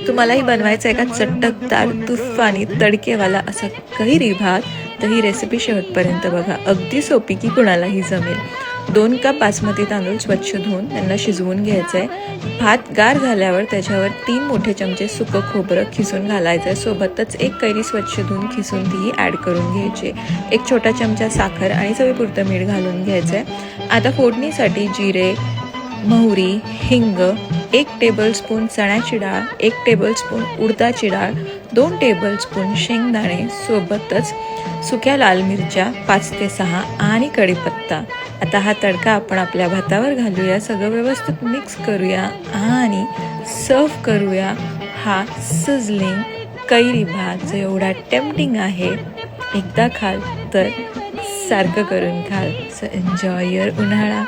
तुम्हालाही बनवायचा आहे का चटकदार तुफानी तडकेवाला असा कैरी भात, तर ही रेसिपी शेवटपर्यंत बघा. अगदी सोपी की कुणालाही जमेल. 2 कप बासमती तांदूळ स्वच्छ धुवून त्यांना शिजवून घ्यायचं आहे. भात गार झाल्यावर त्याच्यावर 3 मोठे चमचे सुकं खोबरं खिसून घालायचं आहे. सोबतच 1 कैरी स्वच्छ धुवून खिसून तीही ॲड करून घ्यायची. 1 छोटा चमचा साखर आणि चवीपुरतं मीठ घालून घ्यायचं आहे. आता फोडणीसाठी जिरे, मोहरी, हिंग, 1 टेबलस्पून चण्याची डाळ, 1 टेबलस्पून उडदाची डाळ, 2 टेबलस्पून शेंगदाणे, सोबतच सुक्या लाल मिरच्या 5 ते 6 आणि कढीपत्ता. आता हा तडका आपण आपल्या भातावर घालूया, सगळं व्यवस्थित मिक्स करूया आणि सर्व करूया हा सिझलिंग कैरी भात जो एवढा टेम्पटिंग आहे. एकदा खाल तर सारखं करून खाल. सो एन्जॉय युअर उन्हाळा.